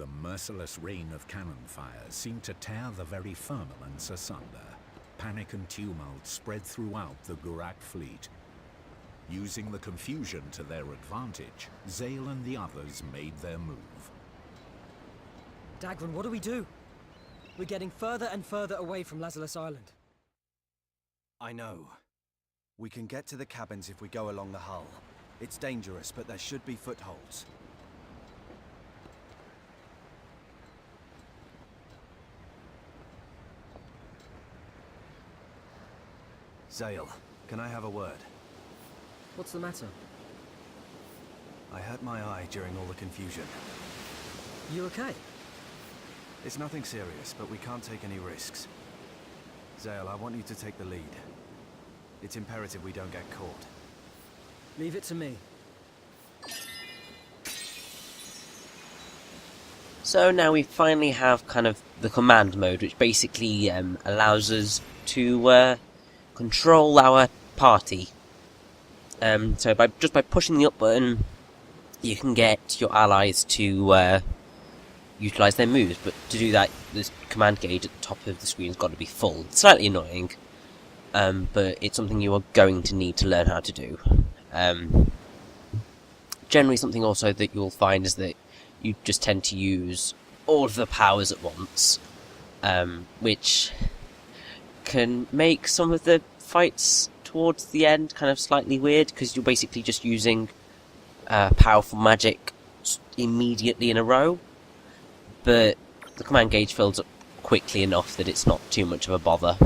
the merciless rain of cannon fire seemed to tear the very firmaments asunder. Panic and tumult spread throughout the Gurak fleet. Using the confusion to their advantage, Zael and the others made their move. Dagran, what do we do? We're getting further and further away from Lazulis Island. I know. We can get to the cabins if we go along the hull. It's dangerous, but there should be footholds. Zael, can I have a word? What's the matter? I hurt my eye during all the confusion. You okay? It's nothing serious, but we can't take any risks. Zael, I want you to take the lead. It's imperative we don't get caught. Leave it to me. So now we finally have kind of the command mode, which basically allows us to control our party. So just by pushing the up button, you can get your allies to utilise their moves, but to do that, this command gauge at the top of the screen has got to be full. It's slightly annoying, but it's something you are going to need to learn how to do. Generally, something also that you'll find is that you just tend to use all of the powers at once, which can make some of the fights towards the end kind of slightly weird, because you're basically just using powerful magic immediately in a row, but the command gauge fills up quickly enough that it's not too much of a bother.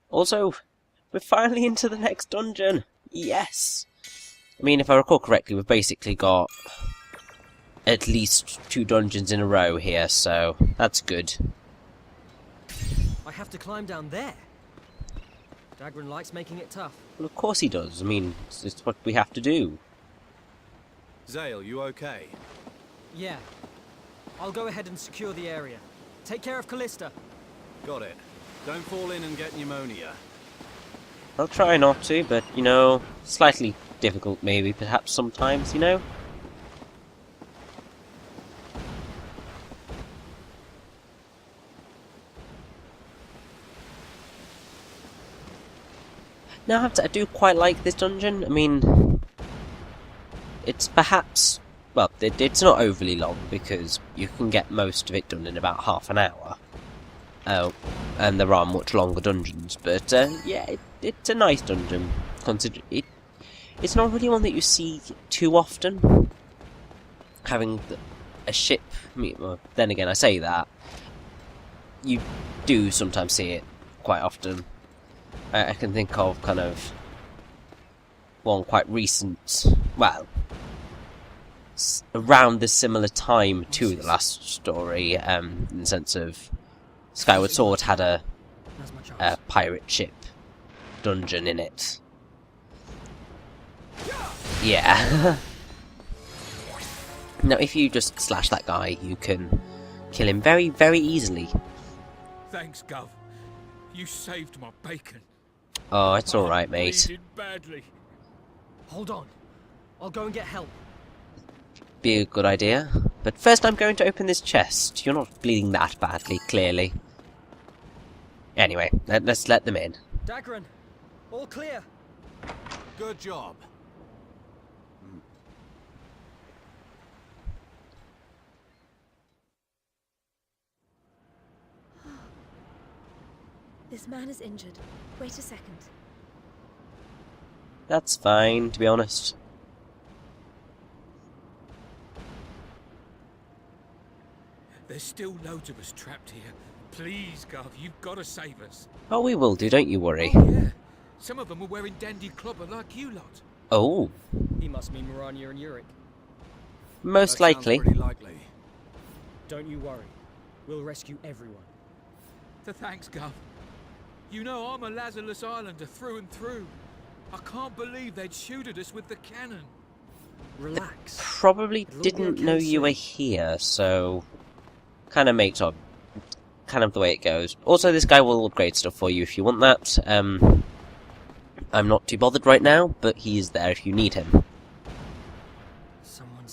Also, we're finally into the next dungeon! Yes! I mean, if I recall correctly, we've basically got at least 2 dungeons in a row here, so that's good. I have to climb down there. Dagran likes making it tough. Well, of course he does. I mean, it's what we have to do. Zael, you okay? Yeah. I'll go ahead and secure the area. Take care of Callista. Got it. Don't fall in and get pneumonia. I'll try not to, but, you know, slightly difficult maybe, perhaps sometimes, you know? Now, I do quite like this dungeon. I mean, it's perhaps, well, it's not overly long, because you can get most of it done in about half an hour. Oh, and there are much longer dungeons, but, yeah, it's a nice dungeon. Consider it. It's not really one that you see too often. Having a ship, I mean, well, then again, I say that. You do sometimes see it quite often. I can think of kind of one quite recent, well, around the similar time to the last story, in the sense of Skyward Sword had a pirate ship dungeon in it. Yeah. Now, if you just slash that guy, you can kill him very, very easily. Thanks, Gov. You saved my bacon. Oh, it's alright, mate. Bleeding badly. Hold on. I'll go and get help. Be a good idea. But first I'm going to open this chest. You're not bleeding that badly, clearly. Anyway, let's let them in. Dagran, all clear. Good job. This man is injured. Wait a second. That's fine, to be honest. There's still loads of us trapped here. Please, Gov, you've got to save us. Oh, we will do, don't you worry. Oh, yeah. Some of them are wearing dandy clobber like you lot. Oh. He must mean Mirania and Yurick. Most likely. Pretty likely. Don't you worry. We'll rescue everyone. Thanks, Gov. You know I'm a Lazulis Islander through and through. I can't believe they'd shoot at us with the cannon. Relax. Probably It'll all be didn't okay know you were soon. here, so kind of makes up kind of the way it goes. Also, this guy will upgrade stuff for you if you want that. I'm not too bothered right now, but he is there if you need him. Someone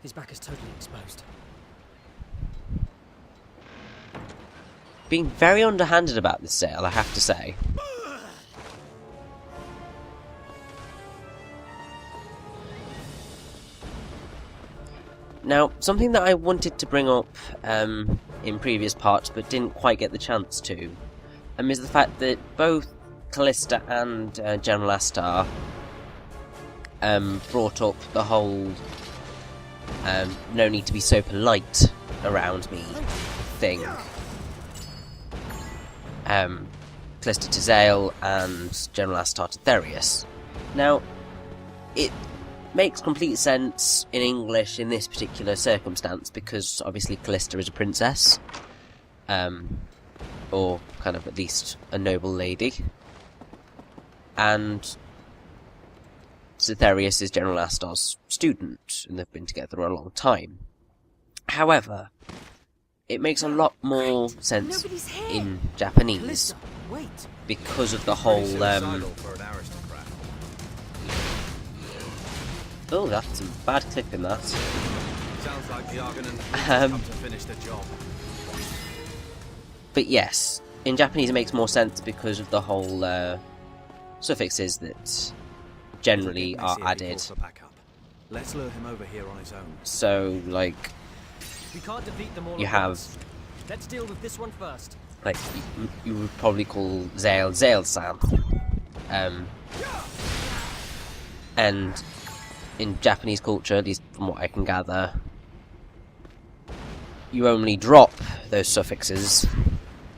His back is totally exposed. Being very underhanded about this sale, I have to say. Now, something that I wanted to bring up in previous parts but didn't quite get the chance to is the fact that both Callista and General Astar brought up the whole no need to be so polite around me thing. Callista to Zael and General Astar to Therius. Now, it makes complete sense in English in this particular circumstance because obviously Callista is a princess, or kind of at least a noble lady, and Therius is General Astar's student, and they've been together a long time. However, it makes a lot more sense in Japanese Callista, wait. because of the whole oh, that's some bad clipping, that. Sounds like the Arganan come to finish the job. But yes, in Japanese it makes more sense because of the whole suffixes that generally are added. Let's lure him over here on his own. So, like, We can't defeat them all you at have, once. Let's deal with this one first. like, you would probably call Zael Zael-san. And in Japanese culture, at least from what I can gather, you only drop those suffixes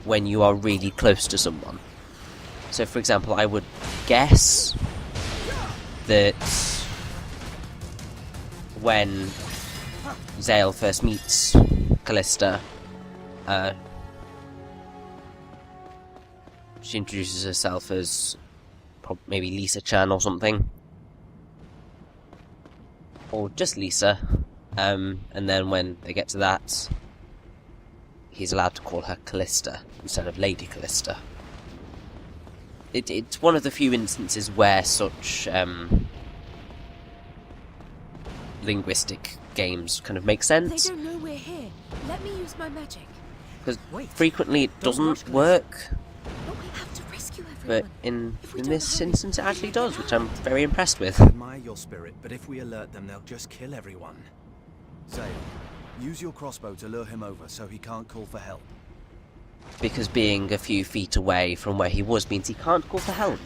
when you are really close to someone. So, for example, I would guess that when Zael first meets Callista, she introduces herself as maybe Lisa-chan or something. Or just Lisa, and then when they get to that, he's allowed to call her Callista instead of Lady Callista. It's one of the few instances where such linguistic games kind of make sense. They don't know we're here. Let me use my magic. Because frequently it doesn't work, But we have to rescue everyone. but in If we don't this hurry, instance it actually does, which I'm very impressed with. I admire your spirit, but if we alert them, they'll just kill everyone. Zael, use your crossbow to lure him over so he can't call for help. Because being a few feet away from where he was means he can't call for help.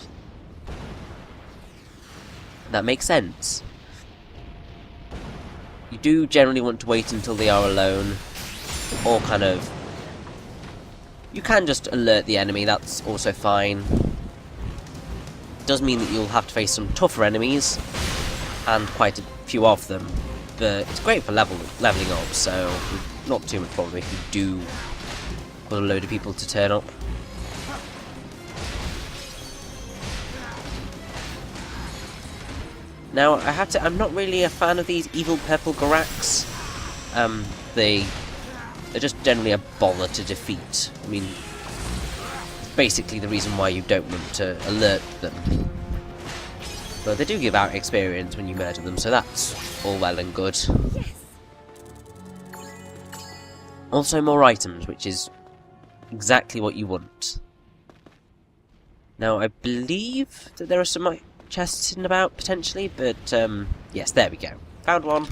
That makes sense. You do generally want to wait until they are alone, or kind of... You can just alert the enemy, that's also fine. Does mean that you'll have to face some tougher enemies, and quite a few of them, but it's great for leveling up, so not too much problem if you do want a load of people to turn up. Now, I have to. I'm not really a fan of these evil purple Guraks. They're just generally a bother to defeat. I mean, basically the reason why you don't want to alert them. But they do give out experience when you murder them, so that's all well and good. Yes. Also, more items, which is exactly what you want. Now, I believe that there are some chests in about, potentially, but, yes, there we go. Found one.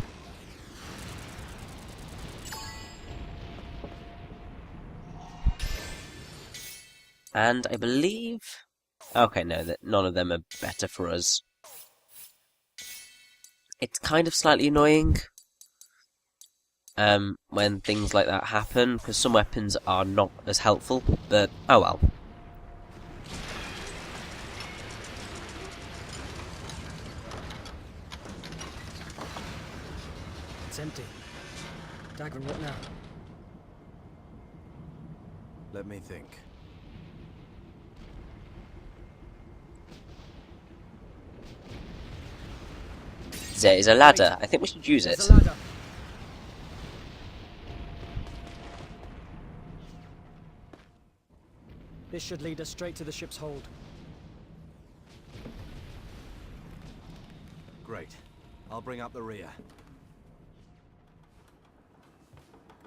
And I believe... Okay, no, that none of them are better for us. It's kind of slightly annoying when things like that happen, because some weapons are not as helpful, but oh well. It's empty. Dagran, what now? Let me think. There is a ladder. I think we should use it. There's a ladder. This should lead us straight to the ship's hold. Great. I'll bring up the rear.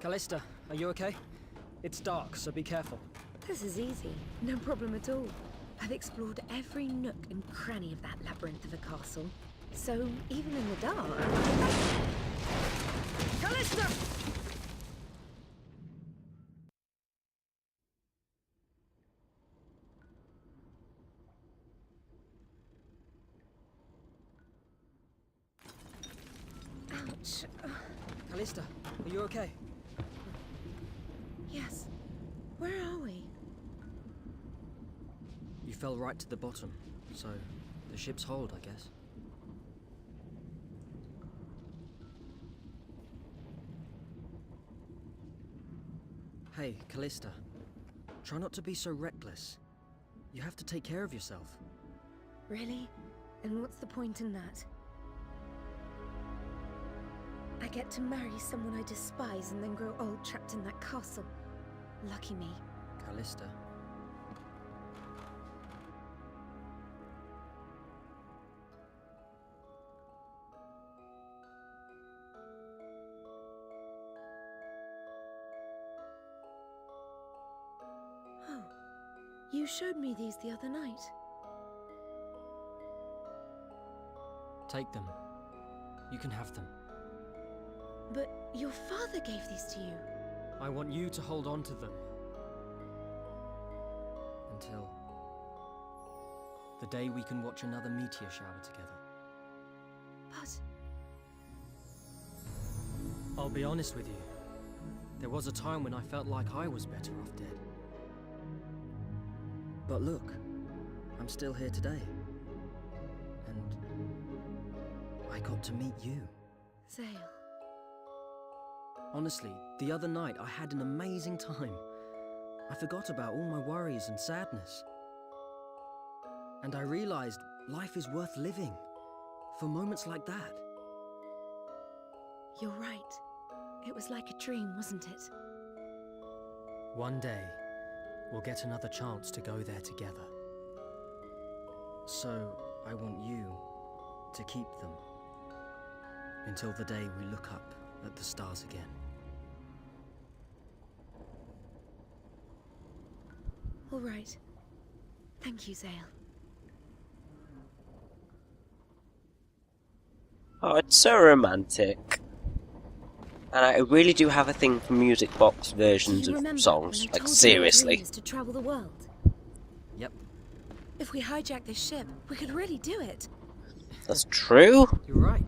Callista, are you okay? It's dark, so be careful. This is easy. No problem at all. I've explored every nook and cranny of that labyrinth of a castle. So, even in the dark... Callista! Ouch. Callista, are you okay? Yes. Where are we? You fell right to the bottom, so the ship's hold, I guess. Hey, Callista. Try not to be so reckless. You have to take care of yourself. Really? And what's the point in that? I get to marry someone I despise and then grow old trapped in that castle. Lucky me. Callista. Oh, you showed me these the other night. Take them. You can have them. But your father gave these to you. I want you to hold on to them. Until the day we can watch another meteor shower together. But... I'll be honest with you. There was a time when I felt like I was better off dead. But look, I'm still here today. And I got to meet you. Zael. Honestly, the other night I had an amazing time. I forgot about all my worries and sadness. And I realized life is worth living for moments like that. You're right. It was like a dream, wasn't it? One day, we'll get another chance to go there together. So, I want you to keep them until the day we look up at the stars again. All right. Thank you, Zael. Oh, it's so romantic. And I really do have a thing for music box versions Do you of remember songs. when I Like, told you my seriously. dream is to travel the world? Yep, If we hijack this ship, we could really do it. That's true? you're right.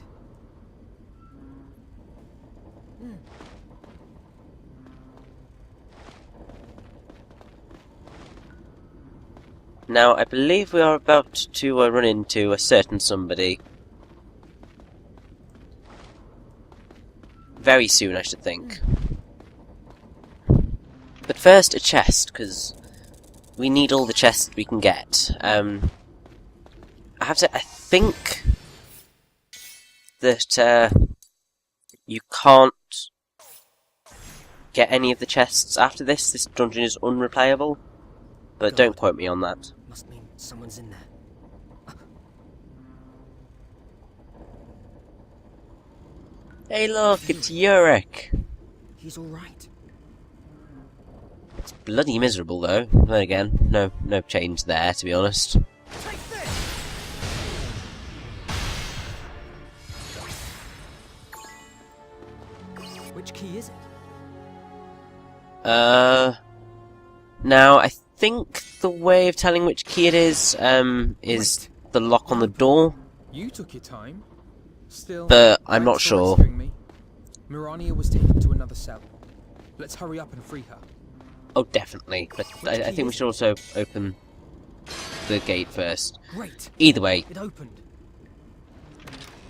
Now, I believe we are about to run into a certain somebody. Very soon, I should think. But first, a chest, because we need all the chests we can get. I have to say, I think that you can't get any of the chests after this. This dungeon is unreplayable. But don't quote me on that. Must mean someone's in there. Hey look, it's Yurick! He's alright. It's bloody miserable though. Then again, no change there, to be honest. Take this! Which key is it? Now I think the way of telling which key it is the lock on the door, You took your time. Still, but I'm not thanks for sure. rescuing me. Mirania was taken to another cell. Let's hurry up and free her. Oh, definitely. But I think we should also open the gate first. Great. Either way, It opened.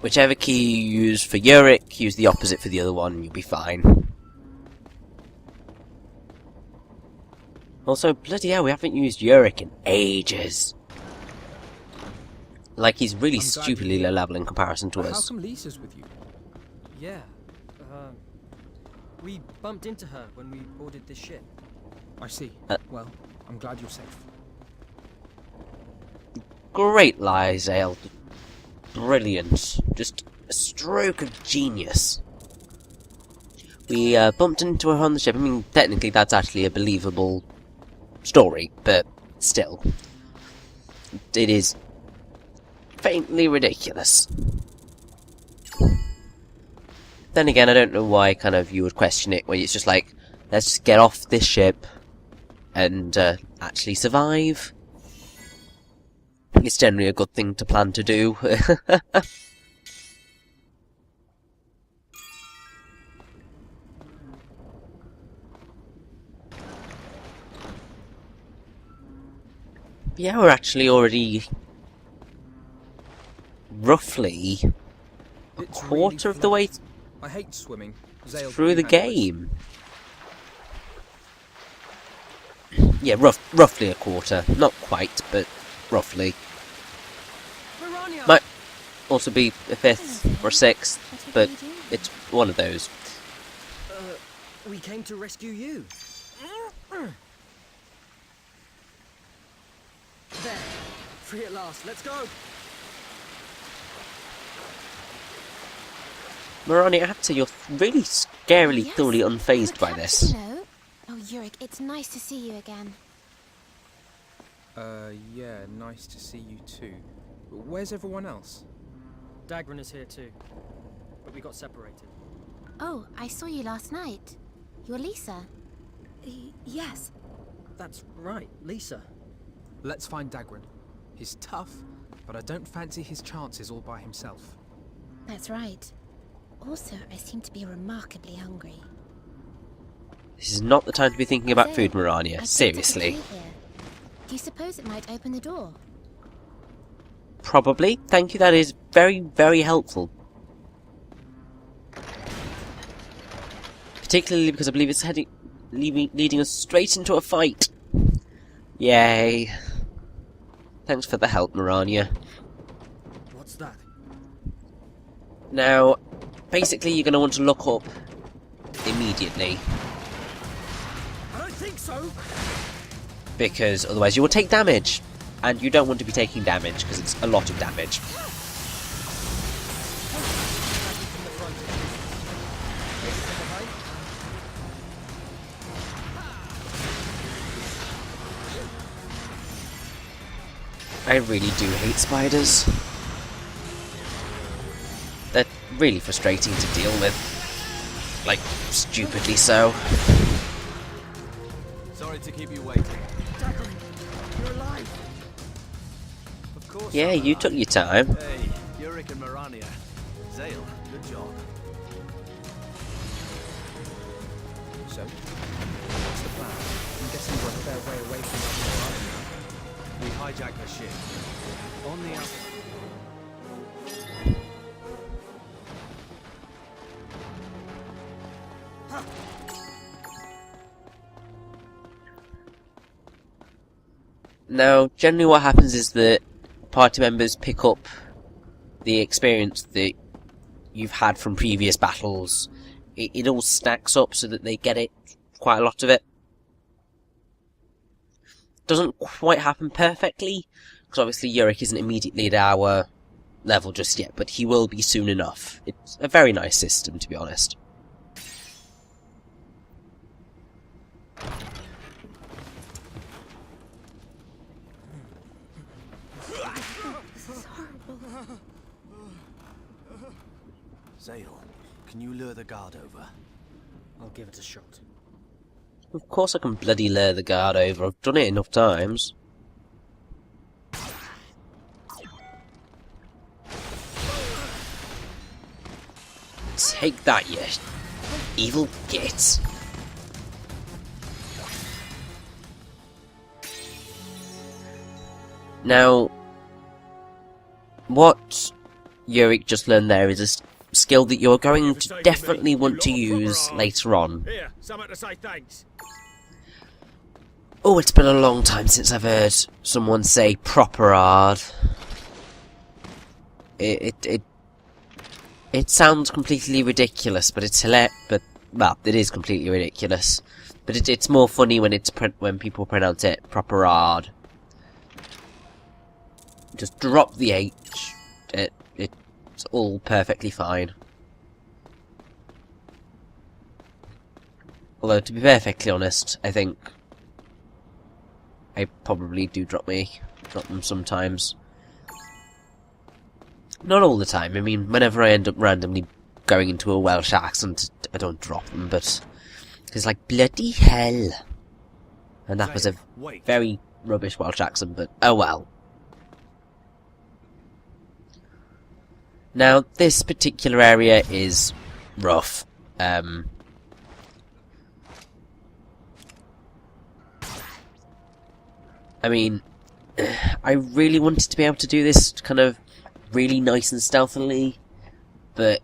whichever key you use for Yurick, use the opposite for the other one, and you'll be fine. Also, bloody hell, we haven't used Yurick in ages. Like, he's really I'm glad you're stupidly here. low level in comparison to How us. come Lisa's with you? Yeah. We bumped into her when we boarded this ship. I see. Well, I'm glad you're safe. Great lie, Zael. Brilliant. Just a stroke of genius. We bumped into her on the ship. I mean, technically that's actually a believable story, but still. It is faintly ridiculous. Then again, I don't know why kind of you would question it, where it's just like, let's just get off this ship and actually survive. It's generally a good thing to plan to do. Yeah, we're actually already roughly a quarter of the way I hate swimming. Zael through the handles. game. Yeah, roughly a quarter. Not quite, but roughly. Mirania! Might also be a fifth or a sixth, but it's one of those. We came to rescue you. There. Free at last. Let's go. Mirania, I have to say, you're really scarily, Yes, thoroughly unfazed by good this. captain, though. Oh, Yurick, it's nice to see you again. Yeah, nice to see you too. Where's everyone else? Dagran is here too, but we got separated. Oh, I saw you last night. You're Lisa. Yes. That's right, Lisa. Let's find Dagran. He's tough, but I don't fancy his chances all by himself. That's right. Also, I seem to be remarkably hungry. This is not the time to be thinking about Zael, food, I Mirania. picked up a Seriously. key here. Do you suppose it might open the door? Probably. Thank you, that is very, very helpful. Particularly because I believe it's leading us straight into a fight. Yay. Thanks for the help, Mirania. What's that? Now, basically you're going to want to look up immediately, I don't think so. because otherwise you will take damage. And you don't want to be taking damage, because it's a lot of damage. I really do hate spiders. They're really frustrating to deal with. Like, stupidly so. Sorry to keep you waiting. Dagran, you're alive. Of course. Yeah, I'm you alive. took your time. Hey, Yurick and Mirania. Zael, good job. So, what's the plan? I'm guessing we're a fair way away from Arganan. We hijacked the ship. On the outside. Now, generally what happens is that party members pick up the experience that you've had from previous battles. It all stacks up so that they get it, quite a lot of it. Doesn't quite happen perfectly, because obviously Yurick isn't immediately at our level just yet, but he will be soon enough. It's a very nice system, to be honest. This is horrible. Zael, can you lure the guard over? I'll give it a shot. Of course I can bloody lure the guard over, I've done it enough times. Take that, you evil git. Now, what Yurick just learned there is a skill that you're going to definitely want to use later on. Here, something to say thanks. Oh, it's been a long time since I've heard someone say proper hard. It sounds completely ridiculous, but it's hilarious. But well, it is completely ridiculous. But it's more funny when when people pronounce it proper hard. Just drop the H. It's all perfectly fine. Although, to be perfectly honest, I think I probably do drop them sometimes. Not all the time. I mean, whenever I end up randomly going into a Welsh accent, I don't drop them, but it's like, bloody hell. And that was a very rubbish Welsh accent, but oh well. Now, this particular area is rough. I mean, I really wanted to be able to do this kind of really nice and stealthily, but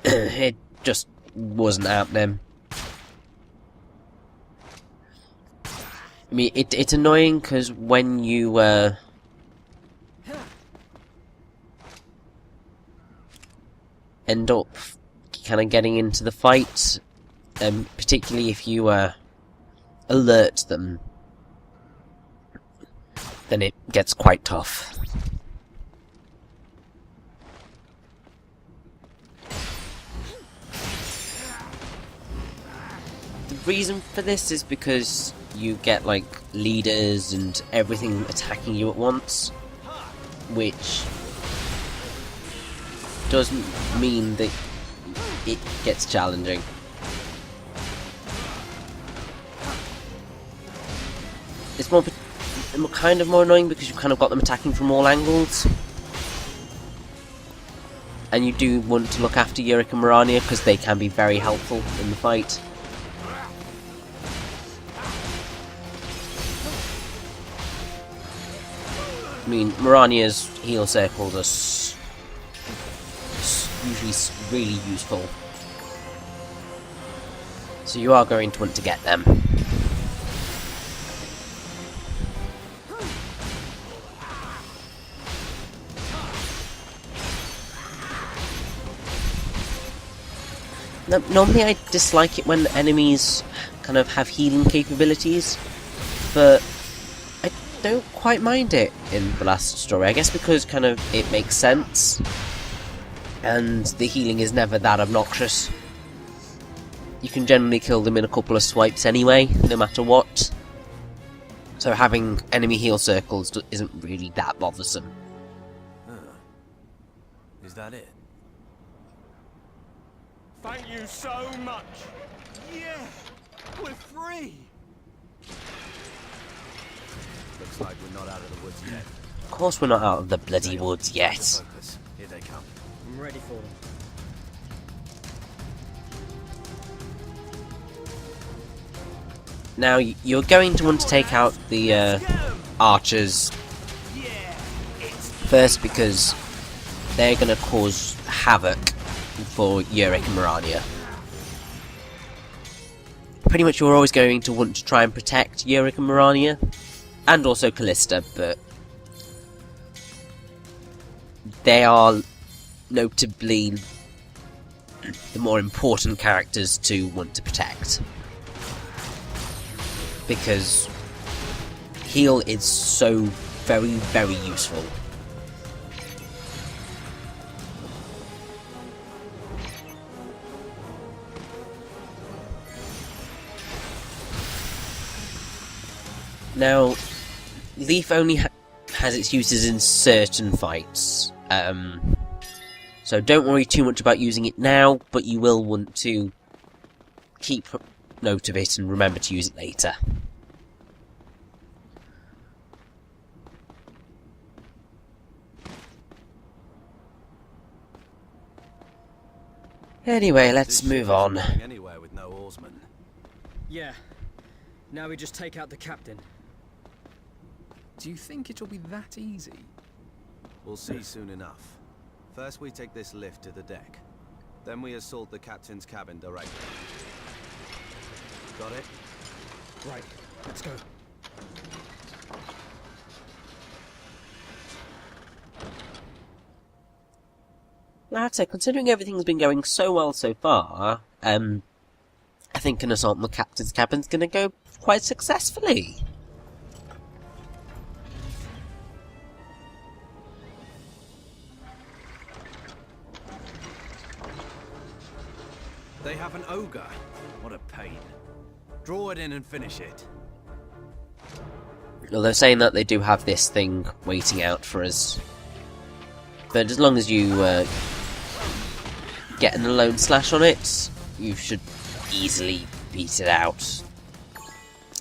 it just wasn't happening. I mean, it's annoying because when you end up kind of getting into the fight, particularly if you alert them, then it gets quite tough. The reason for this is because you get, like, leaders and everything attacking you at once, which doesn't mean that it gets challenging. It's kind of more annoying because you've kind of got them attacking from all angles. And you do want to look after Yurick and Mirania because they can be very helpful in the fight. I mean, Mirania's heal circles are usually really useful. So you are going to want to get them. Normally I dislike it when enemies kind of have healing capabilities, but I don't quite mind it in the last story. I guess because kind of it makes sense, and the healing is never that obnoxious. You can generally kill them in a couple of swipes anyway, no matter what. So having enemy heal circles isn't really that bothersome. Is that it? Thank you so much! Yeah! We're free! Looks like we're not out of the woods yet. Of course we're not out of the bloody woods yet. Focus. Here they come. I'm ready for them. Now, you're going to want to take out the archers first because they're going to cause havoc for Yurick and Mirania. Pretty much you're always going to want to try and protect Yurick and Mirania, and also Callista, but they are notably the more important characters to want to protect. Because heal is so very, very useful. Now, Leaf only has its uses in certain fights, so don't worry too much about using it now, but you will want to keep note of it and remember to use it later. Anyway, let's move on. Anywhere with no oarsmen. Yeah. Now we just take out the captain. Do you think it'll be that easy? We'll see soon enough. First we take this lift to the deck. Then we assault the captain's cabin directly. Got it? Right, let's go. Like I said, considering everything's been going so well so far, I think an assault on the captain's cabin's gonna go quite successfully. They have an ogre. What a pain. Draw it in and finish it. Well, they're saying that they do have this thing waiting out for us. But as long as you get an alone slash on it, you should easily beat it out.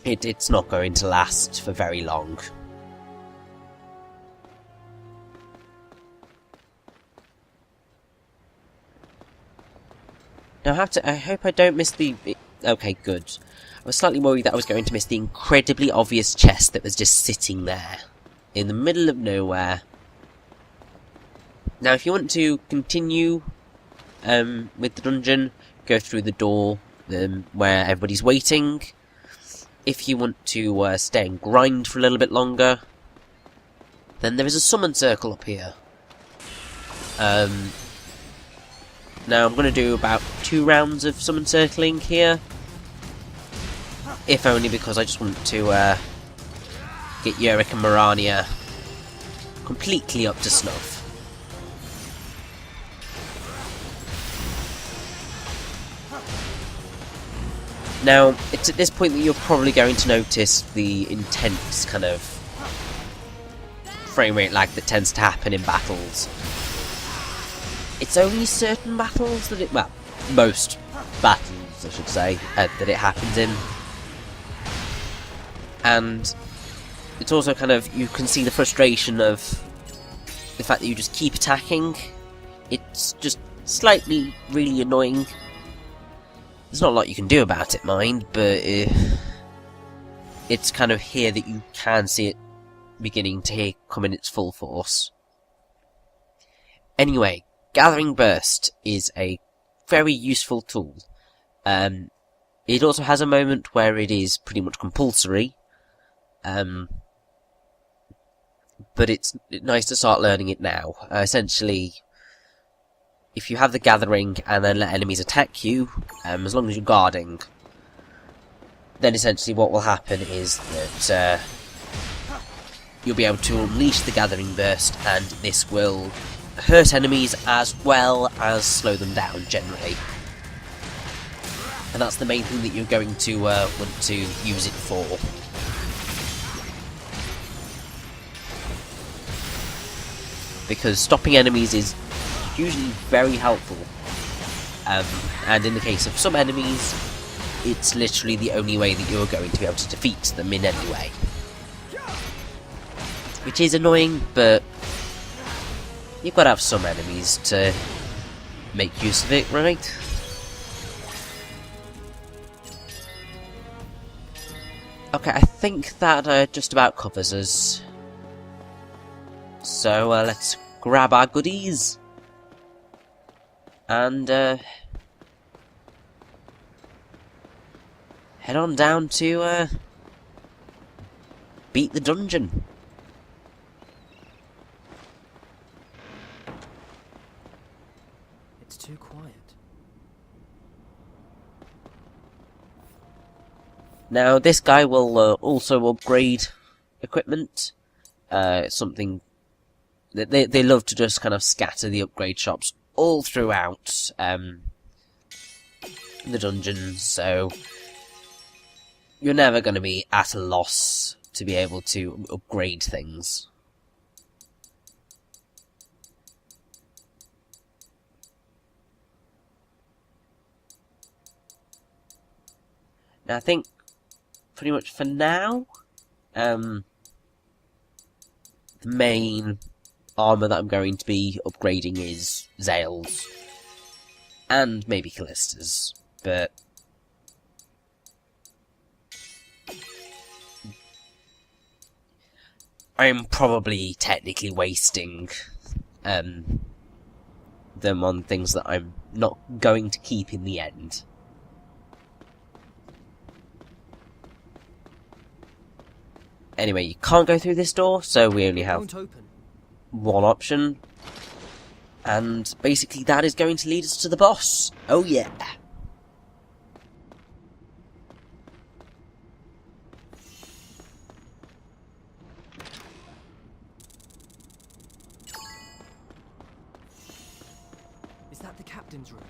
It's not going to last for very long. Now I hope I don't miss the... Okay, good. I was slightly worried that I was going to miss the incredibly obvious chest that was just sitting there, in the middle of nowhere. Now, if you want to continue with the dungeon, go through the door where everybody's waiting. If you want to stay and grind for a little bit longer, then there is a summon circle up here. Now I'm going to do about 2 rounds of summon circling here, if only because I just want to get Yurick and Mirania completely up to snuff. Now, it's at this point that you're probably going to notice the intense kind of frame rate lag that tends to happen in battles. It's only certain battles that well, most battles, I should say, that it happens in. And it's also kind of, you can see the frustration of the fact that you just keep attacking. It's just slightly really annoying. There's not a lot you can do about it, mind, but it's kind of here that you can see it beginning to come in its full force. Anyway, Gathering Burst is a very useful tool. It also has a moment where it is pretty much compulsory, but it's nice to start learning it now. Essentially, if you have the Gathering and then let enemies attack you, as long as you're guarding, then essentially what will happen is that you'll be able to unleash the Gathering Burst, and this will hurt enemies as well as slow them down generally. And that's the main thing that you're going to want to use it for. Because stopping enemies is usually very helpful. And in the case of some enemies, it's literally the only way that you're going to be able to defeat them in any way. Which is annoying, but you've got to have some enemies to make use of it, right? Okay, I think that just about covers us. So let's grab our goodies and head on down to beat the dungeon. It's too quiet. Now, this guy will also upgrade equipment. Something that they love to just kind of scatter the upgrade shops all throughout the dungeons, so you're never going to be at a loss to be able to upgrade things. Now, I think pretty much for now, the main armour that I'm going to be upgrading is Zael's, and maybe Callista's, but I'm probably technically wasting them on things that I'm not going to keep in the end. Anyway, you can't go through this door, so we only have one option. And basically that is going to lead us to the boss. Oh yeah. Is that the captain's room?